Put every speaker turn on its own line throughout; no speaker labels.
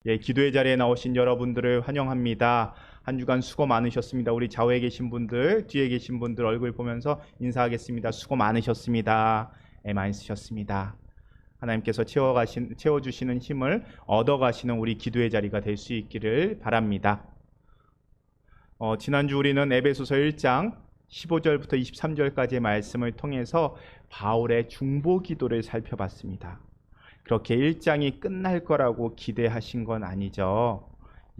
예, 기도의 자리에 나오신 여러분들을 환영합니다. 한 주간 수고 많으셨습니다. 우리 좌우에 계신 분들, 뒤에 계신 분들 얼굴 보면서 인사하겠습니다. 수고 많으셨습니다. 예, 많이 쓰셨습니다. 하나님께서 채워주시는 힘을 얻어가시는 우리 기도의 자리가 될 수 있기를 바랍니다. 지난주 우리는 에베소서 1장 15절부터 23절까지의 말씀을 통해서 바울의 중보 기도를 살펴봤습니다. 그렇게 1장이 끝날 거라고 기대하신 건 아니죠.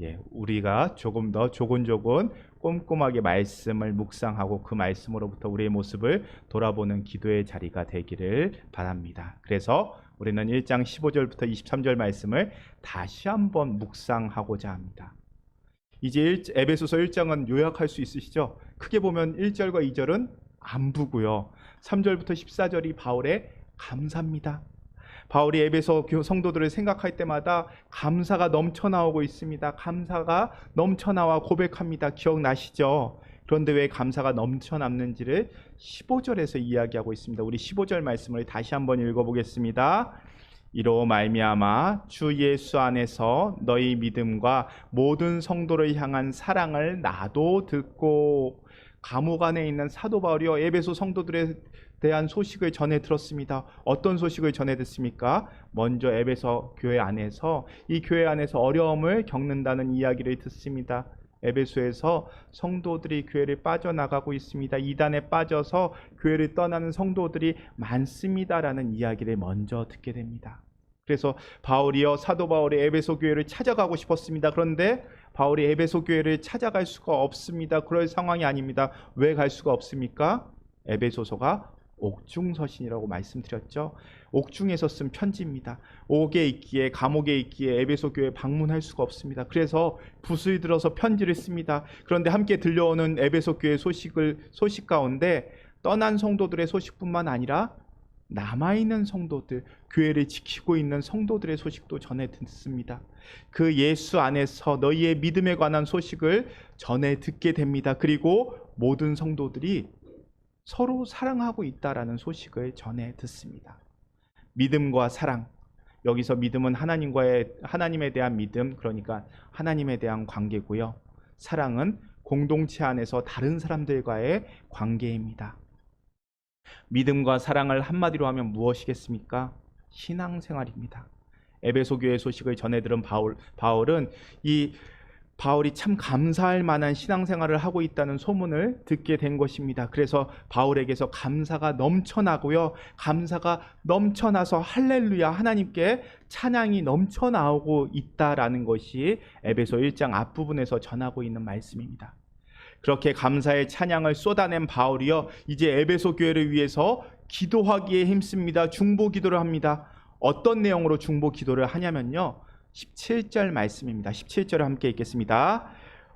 예, 우리가 조금 더 조곤조곤 꼼꼼하게 말씀을 묵상하고 그 말씀으로부터 우리의 모습을 돌아보는 기도의 자리가 되기를 바랍니다. 그래서 우리는 1장 15절부터 23절 말씀을 다시 한번 묵상하고자 합니다. 이제 에베소서 1장은 요약할 수 있으시죠? 크게 보면 1절과 2절은 안부고요. 3절부터 14절이 바울의 감사입니다. 바울이 에베소 성도들을 생각할 때마다 감사가 넘쳐나오고 있습니다. 감사가 넘쳐나와 고백합니다. 기억나시죠? 그런데 왜 감사가 넘쳐남는지를 15절에서 이야기하고 있습니다. 우리 15절 말씀을 다시 한번 읽어보겠습니다. 이로 말미암아 주 예수 안에서 너희 믿음과 모든 성도를 향한 사랑을 나도 듣고, 감옥 안에 있는 사도 바울이요, 에베소 성도들에 대한 소식을 전해 들었습니다. 어떤 소식을 전해 듣습니까? 먼저 에베소 교회 안에서, 이 교회 안에서 어려움을 겪는다는 이야기를 듣습니다. 에베소에서 성도들이 교회를 빠져나가고 있습니다. 이단에 빠져서 교회를 떠나는 성도들이 많습니다라는 이야기를 먼저 듣게 됩니다. 그래서 바울이요, 사도 바울이 에베소 교회를 찾아가고 싶었습니다. 그런데 바울이 에베소 교회를 찾아갈 수가 없습니다. 그럴 상황이 아닙니다. 왜 갈 수가 없습니까? 에베소서가 옥중서신이라고 말씀드렸죠. 옥중에서 쓴 편지입니다. 옥에 있기에, 감옥에 있기에 에베소 교회에 방문할 수가 없습니다. 그래서 붓을 들어서 편지를 씁니다. 그런데 함께 들려오는 에베소 교회 소식 가운데 떠난 성도들의 소식뿐만 아니라 남아있는 성도들, 교회를 지키고 있는 성도들의 소식도 전해 듣습니다. 그 예수 안에서 너희의 믿음에 관한 소식을 전해 듣게 됩니다. 그리고 모든 성도들이 서로 사랑하고 있다라는 소식을 전해 듣습니다. 믿음과 사랑, 여기서 믿음은 하나님에 대한 믿음, 그러니까 하나님에 대한 관계고요. 사랑은 공동체 안에서 다른 사람들과의 관계입니다. 믿음과 사랑을 한마디로 하면 무엇이겠습니까? 신앙생활입니다. 에베소 교회 소식을 전해 들은 바울은 바울이 참 감사할 만한 신앙생활을 하고 있다는 소문을 듣게 된 것입니다. 그래서 바울에게서 감사가 넘쳐나고요. 감사가 넘쳐나서 할렐루야, 하나님께 찬양이 넘쳐나오고 있다라는 것이 에베소 1장 앞부분에서 전하고 있는 말씀입니다. 그렇게 감사의 찬양을 쏟아낸 바울이요, 이제 에베소 교회를 위해서 기도하기에 힘씁니다. 중보 기도를 합니다. 어떤 내용으로 중보 기도를 하냐면요, 17절 말씀입니다. 17절을 함께 읽겠습니다.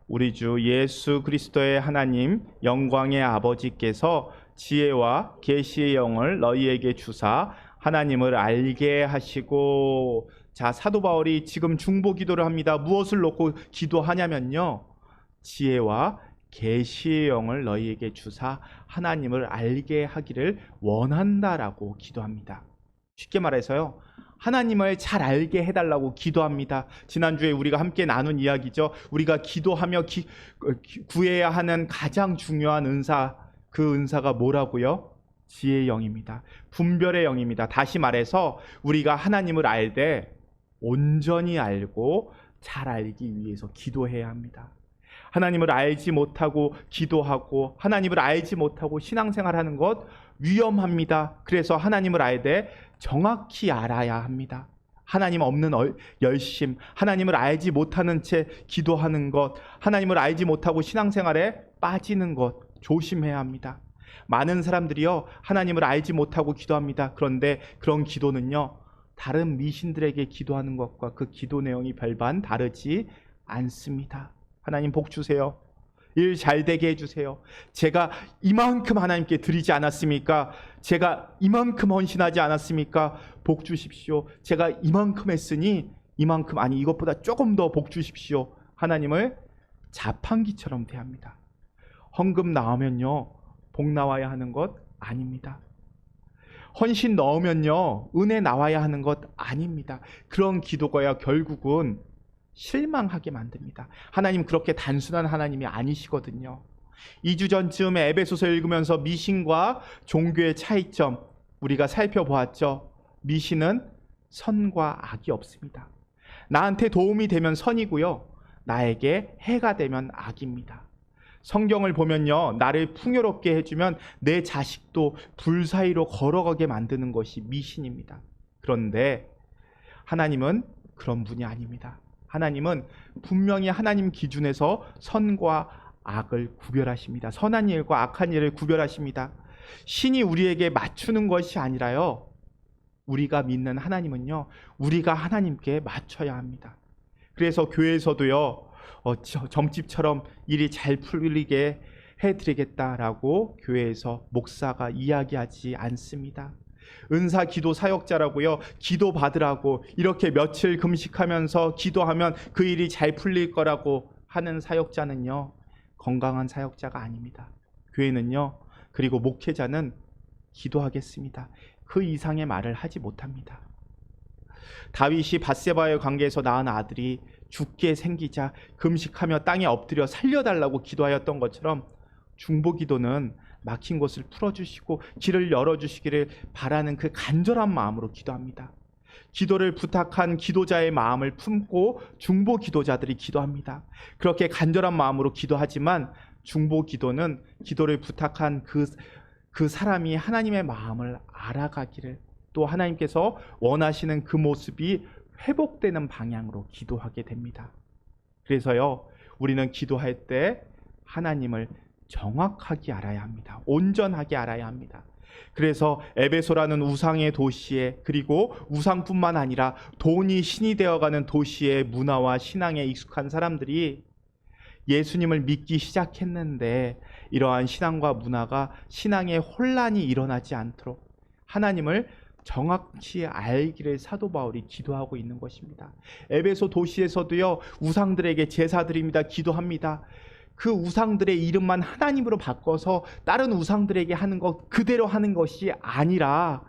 우리 주 예수 그리스도의 하나님 영광의 아버지께서 지혜와 계시의 영을 너희에게 주사 하나님을 알게 하시고. 자, 사도 바울이 지금 중보 기도를 합니다. 무엇을 놓고 기도하냐면요, 지혜와 계시의 영을 너희에게 주사 하나님을 알게 하기를 원한다라고 기도합니다. 쉽게 말해서요, 하나님을 잘 알게 해달라고 기도합니다. 지난주에 우리가 함께 나눈 이야기죠. 우리가 기도하며 구해야 하는 가장 중요한 은사, 그 은사가 뭐라고요? 지혜의 영입니다. 분별의 영입니다. 다시 말해서 우리가 하나님을 알되 온전히 알고 잘 알기 위해서 기도해야 합니다. 하나님을 알지 못하고 기도하고 하나님을 알지 못하고 신앙생활하는 것 위험합니다. 그래서 하나님을 알되 정확히 알아야 합니다. 하나님 없는 열심, 하나님을 알지 못하는 채 기도하는 것, 하나님을 알지 못하고 신앙생활에 빠지는 것 조심해야 합니다. 많은 사람들이요, 하나님을 알지 못하고 기도합니다. 그런데 그런 기도는요, 다른 미신들에게 기도하는 것과 그 기도 내용이 별반 다르지 않습니다. 하나님 복 주세요. 일 잘 되게 해주세요. 제가 이만큼 하나님께 드리지 않았습니까? 제가 이만큼 헌신하지 않았습니까? 복 주십시오. 제가 이만큼 했으니 이만큼, 아니 이것보다 조금 더 복 주십시오. 하나님을 자판기처럼 대합니다. 헌금 나오면요, 복 나와야 하는 것 아닙니다. 헌신 넣으면요, 은혜 나와야 하는 것 아닙니다. 그런 기도가야 결국은 실망하게 만듭니다. 하나님 그렇게 단순한 하나님이 아니시거든요. 2주 전쯤에 에베소서 읽으면서 미신과 종교의 차이점 우리가 살펴보았죠. 미신은 선과 악이 없습니다. 나한테 도움이 되면 선이고요, 나에게 해가 되면 악입니다. 성경을 보면요, 나를 풍요롭게 해주면 내 자식도 불 사이로 걸어가게 만드는 것이 미신입니다. 그런데 하나님은 그런 분이 아닙니다. 하나님은 분명히 하나님 기준에서 선과 악을 구별하십니다. 선한 일과 악한 일을 구별하십니다. 신이 우리에게 맞추는 것이 아니라요, 우리가 믿는 하나님은요, 우리가 하나님께 맞춰야 합니다. 그래서 교회에서도요, 점집처럼 일이 잘 풀리게 해드리겠다라고 교회에서 목사가 이야기하지 않습니다. 은사 기도 사역자라고요, 기도 받으라고 이렇게 며칠 금식하면서 기도하면 그 일이 잘 풀릴 거라고 하는 사역자는요, 건강한 사역자가 아닙니다. 교회는요, 그리고 목회자는 기도하겠습니다, 그 이상의 말을 하지 못합니다. 다윗이 밧세바의 관계에서 낳은 아들이 죽게 생기자 금식하며 땅에 엎드려 살려달라고 기도하였던 것처럼 중보기도는 막힌 곳을 풀어주시고 길을 열어주시기를 바라는 그 간절한 마음으로 기도합니다. 기도를 부탁한 기도자의 마음을 품고 중보기도자들이 기도합니다. 그렇게 간절한 마음으로 기도하지만 중보기도는 기도를 부탁한 그 사람이 하나님의 마음을 알아가기를, 또 하나님께서 원하시는 그 모습이 회복되는 방향으로 기도하게 됩니다. 그래서요, 우리는 기도할 때 하나님을 정확하게 알아야 합니다. 온전하게 알아야 합니다. 그래서 에베소라는 우상의 도시에, 그리고 우상뿐만 아니라 돈이 신이 되어가는 도시의 문화와 신앙에 익숙한 사람들이 예수님을 믿기 시작했는데, 이러한 신앙과 문화가 신앙에 혼란이 일어나지 않도록 하나님을 정확히 알기를 사도 바울이 기도하고 있는 것입니다. 에베소 도시에서도요, 우상들에게 제사 드립니다, 기도합니다. 그 우상들의 이름만 하나님으로 바꿔서 다른 우상들에게 하는 것 그대로 하는 것이 아니라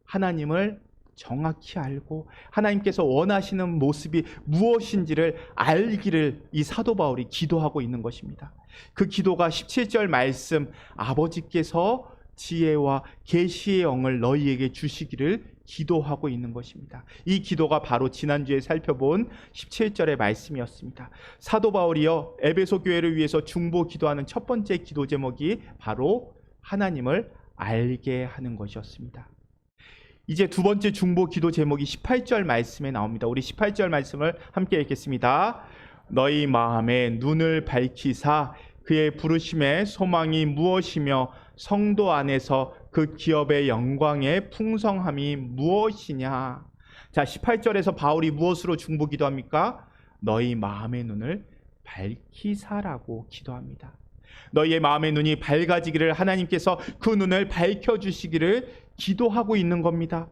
하나님을 정확히 알고 하나님께서 원하시는 모습이 무엇인지를 알기를 이 사도 바울이 기도하고 있는 것입니다. 그 기도가 17절 말씀, 아버지께서 지혜와 계시의 영을 너희에게 주시기를 기도하고 있는 것입니다. 이 기도가 바로 지난주에 살펴본 17절의 말씀이었습니다. 사도 바울이요, 에베소 교회를 위해서 중보 기도하는 첫 번째 기도 제목이 바로 하나님을 알게 하는 것이었습니다. 이제 두 번째 중보 기도 제목이 18절 말씀에 나옵니다. 우리 18절 말씀을 함께 읽겠습니다. 너희 마음에 눈을 밝히사 그의 부르심의 소망이 무엇이며 성도 안에서 그 기업의 영광의 풍성함이 무엇이냐. 자, 18절에서 바울이 무엇으로 중보 기도합니까? 너희 마음의 눈을 밝히사라고 기도합니다. 너희의 마음의 눈이 밝아지기를, 하나님께서 그 눈을 밝혀주시기를 기도하고 있는 겁니다.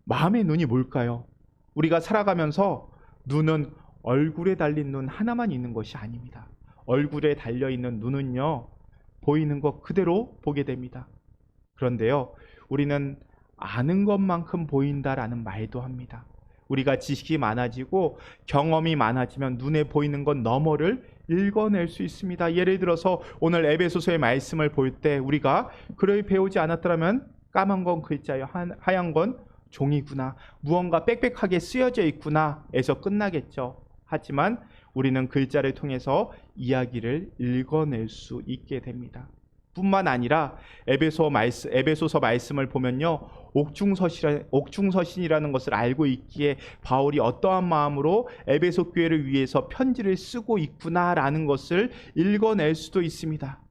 마음의 눈이 뭘까요? 우리가 살아가면서 눈은 얼굴에 달린 눈 하나만 있는 것이 아닙니다. 얼굴에 달려있는 눈은요, 보이는 것 그대로 보게 됩니다. 그런데요, 우리는 아는 것만큼 보인다라는 말도 합니다. 우리가 지식이 많아지고 경험이 많아지면 눈에 보이는 것 너머를 읽어낼 수 있습니다. 예를 들어서 오늘 에베소서의 말씀을 볼 때 우리가 그를 배우지 않았더라면 까만 건 글자요, 하얀 건 종이구나, 무언가 빽빽하게 쓰여져 있구나 에서 끝나겠죠. 하지만 우리는 글자를 통해서 이야기를 읽어낼 수 있게 됩니다. 뿐만 아니라 에베소서 말씀을 보면요, 옥중서신이라는 것을 알고 있기에 바울이 어떠한 마음으로 에베소 교회를 위해서 편지를 쓰고 있구나라는 것을 읽어낼 수도 있습니다.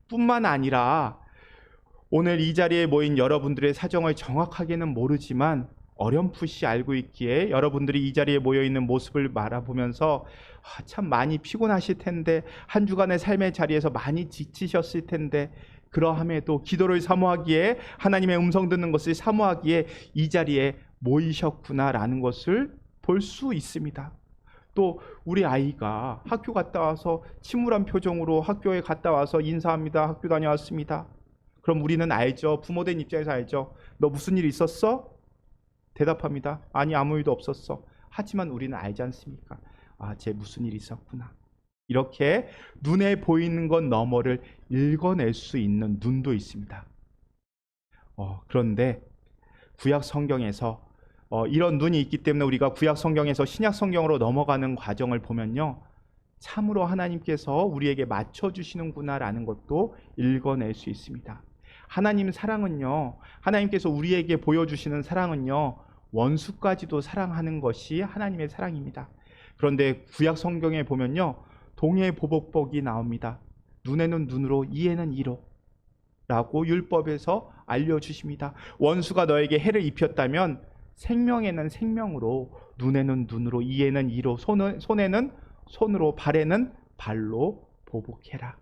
뿐만 아니라 오늘 이 자리에 모인 여러분들의 사정을 정확하게는 모르지만 어렴풋이 알고 있기에 여러분들이 이 자리에 모여있는 모습을 바라보면서 참 많이 피곤하실 텐데, 한 주간의 삶의 자리에서 많이 지치셨을 텐데, 그러함에도 기도를 사모하기에, 하나님의 음성 듣는 것을 사모하기에 이 자리에 모이셨구나라는 것을 볼 수 있습니다. 또 우리 아이가 학교 갔다 와서 침울한 표정으로 학교에 갔다 와서 인사합니다. 학교 다녀왔습니다. 그럼 우리는 알죠. 부모된 입장에서 알죠. 너 무슨 일 있었어? 대답합니다. 아니, 아무 일도 없었어. 하지만 우리는 알지 않습니까? 아, 쟤 무슨 일이 있었구나. 이렇게 눈에 보이는 것 너머를 읽어낼 수 있는 눈도 있습니다. 그런데 구약 성경에서 이런 눈이 있기 때문에 우리가 구약 성경에서 신약 성경으로 넘어가는 과정을 보면요, 참으로 하나님께서 우리에게 맞춰주시는구나라는 것도 읽어낼 수 있습니다. 하나님 사랑은요, 하나님께서 우리에게 보여주시는 사랑은요, 원수까지도 사랑하는 것이 하나님의 사랑입니다. 그런데 구약 성경에 보면요, 동해보복복이 나옵니다. 눈에는 눈으로, 이에는 이로 라고 율법에서 알려주십니다. 원수가 너에게 해를 입혔다면 생명에는 생명으로, 눈에는 눈으로, 이에는 이로, 손에는 손으로, 발에는 발로 보복해라.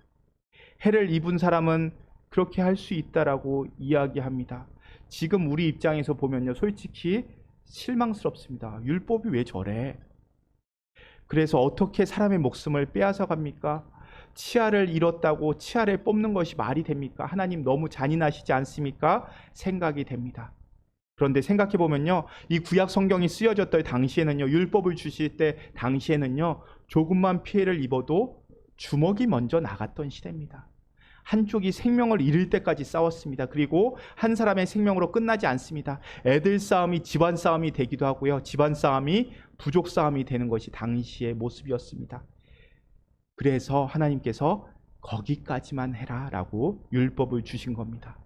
해를 입은 사람은 그렇게 할 수 있다라고 이야기합니다. 지금 우리 입장에서 보면요, 솔직히 실망스럽습니다. 율법이 왜 저래? 그래서 어떻게 사람의 목숨을 빼앗아 갑니까? 치아를 잃었다고 치아를 뽑는 것이 말이 됩니까? 하나님 너무 잔인하시지 않습니까? 생각이 됩니다. 그런데 생각해 보면요, 이 구약 성경이 쓰여졌던 당시에는요, 율법을 주실 때 당시에는요, 조금만 피해를 입어도 주먹이 먼저 나갔던 시대입니다. 한쪽이 생명을 잃을 때까지 싸웠습니다. 그리고 한 사람의 생명으로 끝나지 않습니다. 애들 싸움이 집안 싸움이 되기도 하고요, 집안 싸움이 부족 싸움이 되는 것이 당시의 모습이었습니다. 그래서 하나님께서 거기까지만 해라 라고 율법을 주신 겁니다.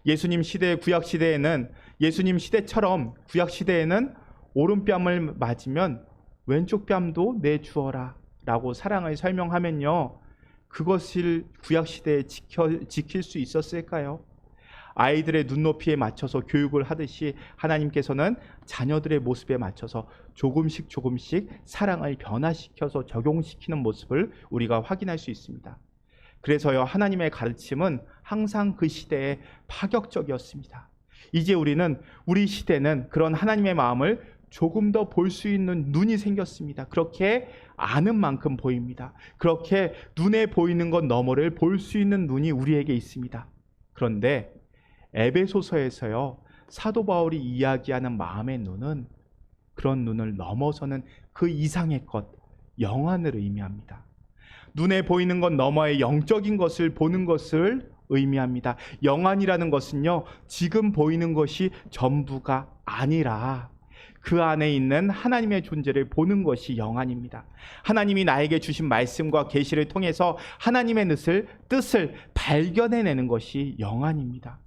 예수님 시대, 구약 시대에는, 예수님 시대처럼 구약 시대에는 오른뺨을 맞으면 왼쪽 뺨도 내주어라 라고 사랑을 설명하면요, 그것을 구약 시대에 지킬 수 있었을까요? 아이들의 눈높이에 맞춰서 교육을 하듯이 하나님께서는 자녀들의 모습에 맞춰서 조금씩 사랑을 변화시켜서 적용시키는 모습을 우리가 확인할 수 있습니다. 그래서요, 하나님의 가르침은 항상 그 시대에 파격적이었습니다. 이제 우리 시대는 그런 하나님의 마음을 조금 더 볼 수 있는 눈이 생겼습니다. 그렇게 아는 만큼 보입니다. 그렇게 눈에 보이는 것 너머를 볼 수 있는 눈이 우리에게 있습니다. 그런데 에베소서에서요, 사도 바울이 이야기하는 마음의 눈은 그런 눈을 넘어서는 그 이상의 것, 영안을 의미합니다. 눈에 보이는 것 너머의 영적인 것을 보는 것을 의미합니다. 영안이라는 것은요, 지금 보이는 것이 전부가 아니라 그 안에 있는 하나님의 존재를 보는 것이 영안입니다. 하나님이 나에게 주신 말씀과 계시를 통해서 하나님의 뜻을 발견해내는 것이 영안입니다.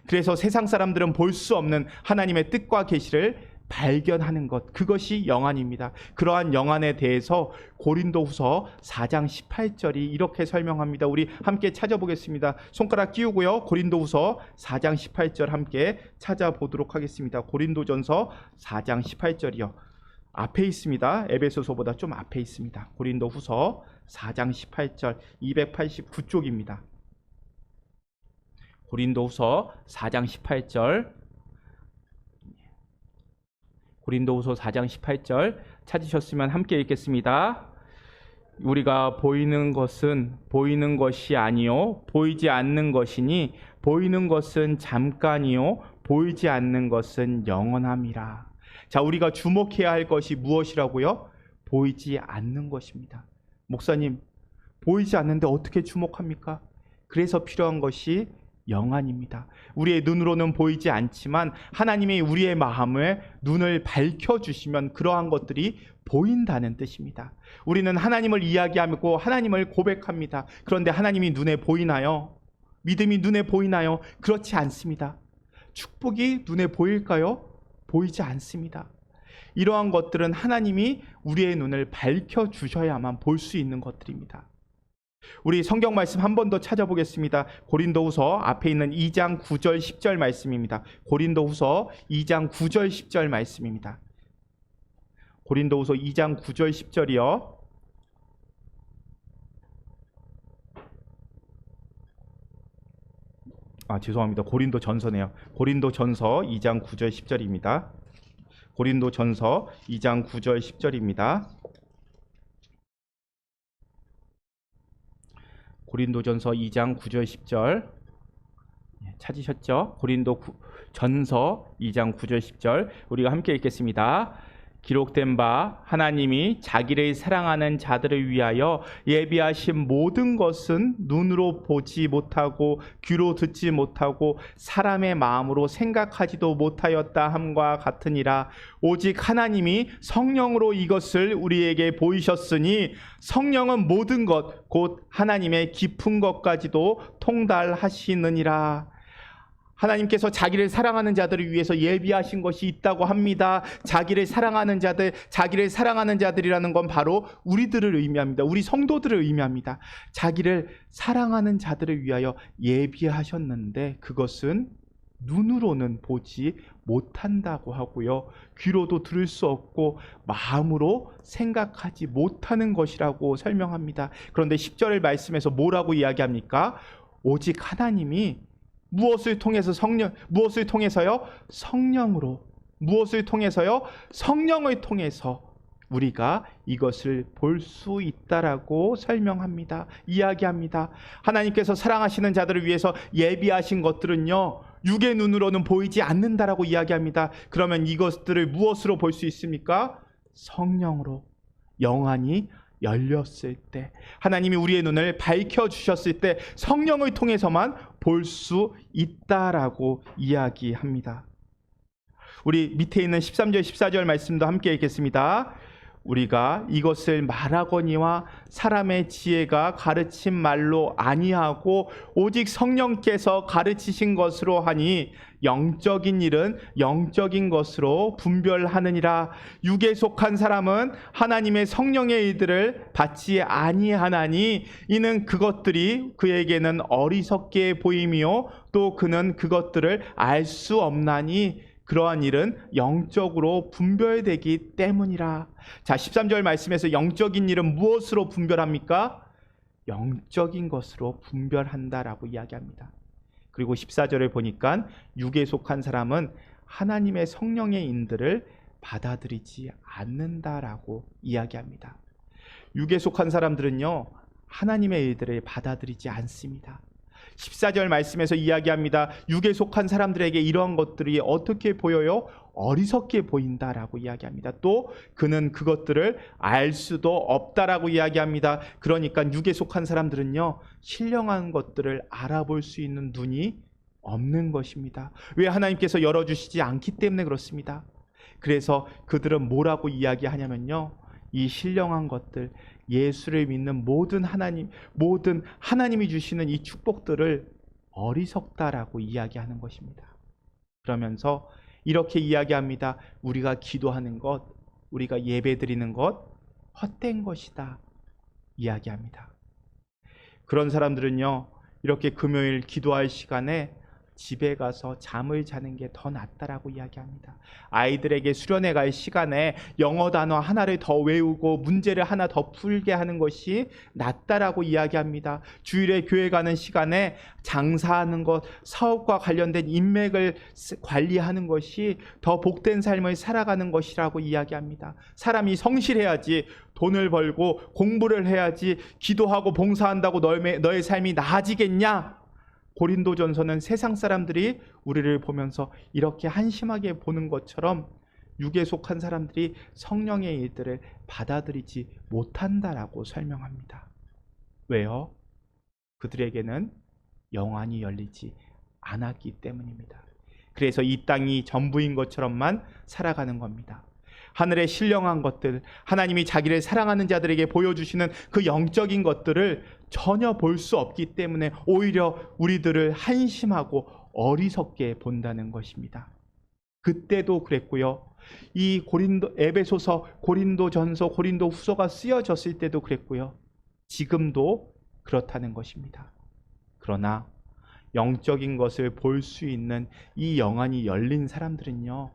그래서 세상 사람들은 볼 수 없는 하나님의 뜻과 계시를 발견하는 것, 그것이 영안입니다. 그러한 영안에 대해서 고린도후서 4장 18절이 이렇게 설명합니다. 우리 함께 찾아보겠습니다. 손가락 끼우고요, 고린도후서 4장 18절 함께 찾아보도록 하겠습니다. 고린도전서 4장 18절이요. 앞에 있습니다. 에베소서보다 좀 앞에 있습니다. 고린도후서 4장 18절 289쪽입니다. 고린도후서 4장 18절, 고린도후서 4장 18절 찾으셨으면 함께 읽겠습니다. 우리가 보이는 것은 보이는 것이 아니요 보이지 않는 것이니 보이는 것은 잠깐이요 보이지 않는 것은 영원함이라. 자, 우리가 주목해야 할 것이 무엇이라고요? 보이지 않는 것입니다. 목사님, 보이지 않는데 어떻게 주목합니까? 그래서 필요한 것이 영안입니다. 우리의 눈으로는 보이지 않지만 하나님이 우리의 마음을 눈을 밝혀주시면 그러한 것들이 보인다는 뜻입니다. 우리는 하나님을 이야기하고 하나님을 고백합니다. 그런데 하나님이 눈에 보이나요? 믿음이 눈에 보이나요? 그렇지 않습니다. 축복이 눈에 보일까요? 보이지 않습니다. 이러한 것들은 하나님이 우리의 눈을 밝혀주셔야만 볼 수 있는 것들입니다. 우리 성경 말씀 한 번 더 찾아보겠습니다. 고린도후서 앞에 있는 2장 9절 10절 말씀입니다. 고린도후서 2장 9절 10절 말씀입니다. 고린도후서 2장 9절 10절이요. 죄송합니다. 고린도전서네요. 고린도전서 2장 9절 10절입니다. 고린도전서 2장 9절 10절입니다. 고린도전서 2장 9절 10절 찾으셨죠? 고린도전서 2장 9절 10절 우리가 함께 읽겠습니다. 기록된 바 하나님이 자기를 사랑하는 자들을 위하여 예비하신 모든 것은 눈으로 보지 못하고 귀로 듣지 못하고 사람의 마음으로 생각하지도 못하였다 함과 같으니라. 오직 하나님이 성령으로 이것을 우리에게 보이셨으니 성령은 모든 것 곧 하나님의 깊은 것까지도 통달하시느니라. 하나님께서 자기를 사랑하는 자들을 위해서 예비하신 것이 있다고 합니다. 자기를 사랑하는 자들, 자기를 사랑하는 자들이라는 건 바로 우리들을 의미합니다. 우리 성도들을 의미합니다. 자기를 사랑하는 자들을 위하여 예비하셨는데 그것은 눈으로는 보지 못한다고 하고요. 귀로도 들을 수 없고 마음으로 생각하지 못하는 것이라고 설명합니다. 그런데 10절 말씀에서 뭐라고 이야기합니까? 오직 하나님이 무엇을 통해서요? 성령으로. 무엇을 통해서요? 성령을 통해서 우리가 이것을 볼 수 있다라고 설명합니다. 이야기합니다. 하나님께서 사랑하시는 자들을 위해서 예비하신 것들은요, 육의 눈으로는 보이지 않는다라고 이야기합니다. 그러면 이것들을 무엇으로 볼 수 있습니까? 성령으로. 영안이 열렸을 때, 하나님이 우리의 눈을 밝혀주셨을 때 성령을 통해서만 볼 수 있다라고 이야기합니다. 우리 밑에 있는 13절 14절 말씀도 함께 읽겠습니다. 우리가 이것을 말하거니와 사람의 지혜가 가르친 말로 아니하고 오직 성령께서 가르치신 것으로 하니 영적인 일은 영적인 것으로 분별하느니라. 육에 속한 사람은 하나님의 성령의 일들을 받지 아니하나니 이는 그것들이 그에게는 어리석게 보이며 또 그는 그것들을 알 수 없나니 그러한 일은 영적으로 분별되기 때문이라. 자, 13절 말씀에서 영적인 일은 무엇으로 분별합니까? 영적인 것으로 분별한다라고 이야기합니다. 그리고 14절을 보니까 육에 속한 사람은 하나님의 성령의 인들을 받아들이지 않는다라고 이야기합니다. 육에 속한 사람들은요, 하나님의 일들을 받아들이지 않습니다. 14절 말씀에서 이야기합니다. 육에 속한 사람들에게 이러한 것들이 어떻게 보여요? 어리석게 보인다라고 이야기합니다. 또 그는 그것들을 알 수도 없다라고 이야기합니다. 그러니까 육에 속한 사람들은요, 신령한 것들을 알아볼 수 있는 눈이 없는 것입니다. 왜? 하나님께서 열어주시지 않기 때문에 그렇습니다. 그래서 그들은 뭐라고 이야기하냐면요, 이 신령한 것들, 예수를 믿는 모든 하나님이 주시는 이 축복들을 어리석다라고 이야기하는 것입니다. 그러면서 이렇게 이야기합니다. 우리가 기도하는 것, 우리가 예배드리는 것 헛된 것이다 이야기합니다. 그런 사람들은요, 이렇게 금요일 기도할 시간에 집에 가서 잠을 자는 게 더 낫다라고 이야기합니다. 아이들에게 수련회 갈 시간에 영어 단어 하나를 더 외우고 문제를 하나 더 풀게 하는 것이 낫다라고 이야기합니다. 주일에 교회 가는 시간에 장사하는 것, 사업과 관련된 인맥을 관리하는 것이 더 복된 삶을 살아가는 것이라고 이야기합니다. 사람이 성실해야지, 돈을 벌고 공부를 해야지, 기도하고 봉사한다고 너의 삶이 나아지겠냐? 고린도전서는 세상 사람들이 우리를 보면서 이렇게 한심하게 보는 것처럼 육에 속한 사람들이 성령의 일들을 받아들이지 못한다라고 설명합니다. 왜요? 그들에게는 영안이 열리지 않았기 때문입니다. 그래서 이 땅이 전부인 것처럼만 살아가는 겁니다. 하늘의 신령한 것들, 하나님이 자기를 사랑하는 자들에게 보여주시는 그 영적인 것들을 전혀 볼 수 없기 때문에 오히려 우리들을 한심하고 어리석게 본다는 것입니다. 그때도 그랬고요. 이 에베소서, 고린도전서, 고린도후서가 쓰여졌을 때도 그랬고요. 지금도 그렇다는 것입니다. 그러나 영적인 것을 볼 수 있는 이 영안이 열린 사람들은요,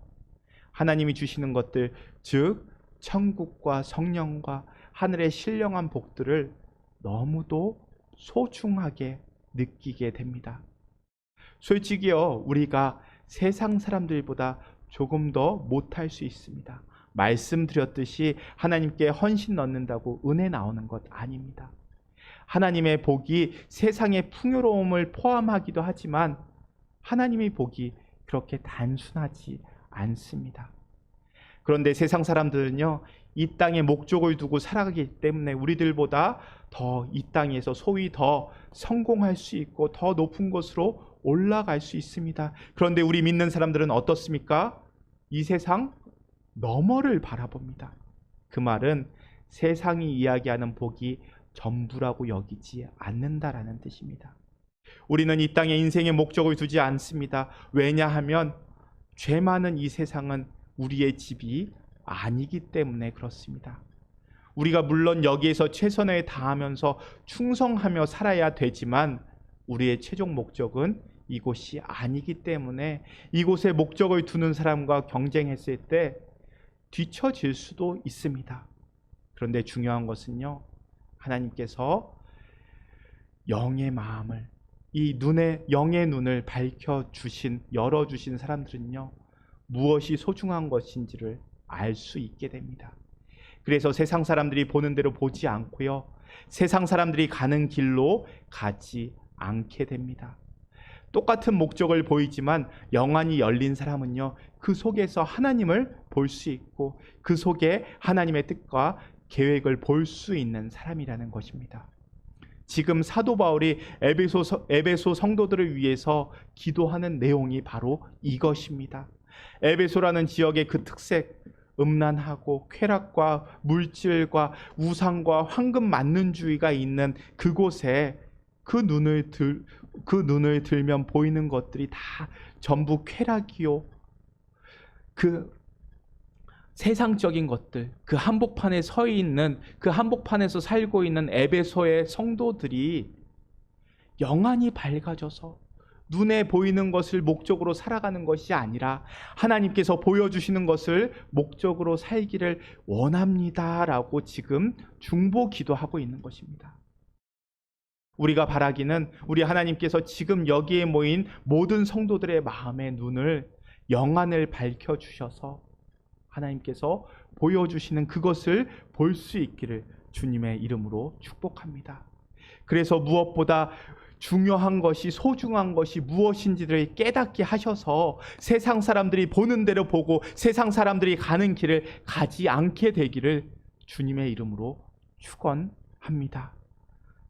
하나님이 주시는 것들, 즉 천국과 성령과 하늘의 신령한 복들을 너무도 소중하게 느끼게 됩니다. 솔직히요, 우리가 세상 사람들보다 조금 더 못할 수 있습니다. 말씀드렸듯이 하나님께 헌신 넣는다고 은혜 나오는 것 아닙니다. 하나님의 복이 세상의 풍요로움을 포함하기도 하지만 하나님의 복이 그렇게 단순하지 않습니다. 그런데 세상 사람들은요, 이 땅에 목적을 두고 살아가기 때문에 우리들보다 더 이 땅에서 소위 더 성공할 수 있고 더 높은 곳으로 올라갈 수 있습니다. 그런데 우리 믿는 사람들은 어떻습니까? 이 세상 너머를 바라봅니다. 그 말은 세상이 이야기하는 복이 전부라고 여기지 않는다라는 뜻입니다. 우리는 이 땅에 인생의 목적을 두지 않습니다. 왜냐하면 죄 많은 이 세상은 우리의 집이 아니기 때문에 그렇습니다. 우리가 물론 여기에서 최선을 다하면서 충성하며 살아야 되지만 우리의 최종 목적은 이곳이 아니기 때문에 이곳에 목적을 두는 사람과 경쟁했을 때 뒤처질 수도 있습니다. 그런데 중요한 것은요, 하나님께서 영의 마음을, 영의 눈을 밝혀주신, 열어주신 사람들은요, 무엇이 소중한 것인지를 알 수 있게 됩니다. 그래서 세상 사람들이 보는 대로 보지 않고요, 세상 사람들이 가는 길로 가지 않게 됩니다. 똑같은 목적을 보이지만 영안이 열린 사람은요, 그 속에서 하나님을 볼 수 있고 그 속에 하나님의 뜻과 계획을 볼 수 있는 사람이라는 것입니다. 지금 사도 바울이 에베소 성도들을 위해서 기도하는 내용이 바로 이것입니다. 에베소라는 지역의 그 특색, 음란하고 쾌락과 물질과 우상과 황금 만능주의가 있는 그곳에 그 눈을 들면 보이는 것들이 다 전부 쾌락이요, 그 세상적인 것들, 그 한복판에 서 있는, 그 한복판에서 살고 있는 에베소의 성도들이 영안이 밝아져서 눈에 보이는 것을 목적으로 살아가는 것이 아니라 하나님께서 보여주시는 것을 목적으로 살기를 원합니다라고 지금 중보 기도하고 있는 것입니다. 우리가 바라기는 우리 하나님께서 지금 여기에 모인 모든 성도들의 마음의 눈을, 영안을 밝혀주셔서 하나님께서 보여주시는 그것을 볼 수 있기를 주님의 이름으로 축복합니다. 그래서 무엇보다 중요한 것이, 소중한 것이 무엇인지를 깨닫게 하셔서 세상 사람들이 보는 대로 보고 세상 사람들이 가는 길을 가지 않게 되기를 주님의 이름으로 축원합니다.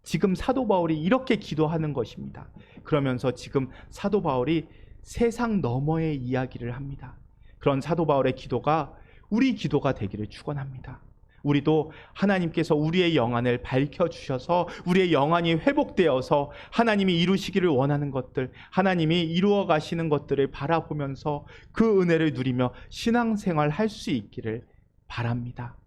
지금 사도 바울이 이렇게 기도하는 것입니다. 그러면서 지금 사도 바울이 세상 너머의 이야기를 합니다. 그런 사도 바울의 기도가 우리 기도가 되기를 축원합니다. 우리도 하나님께서 우리의 영안을 밝혀주셔서 우리의 영안이 회복되어서 하나님이 이루시기를 원하는 것들, 하나님이 이루어 가시는 것들을 바라보면서 그 은혜를 누리며 신앙생활 할 수 있기를 바랍니다.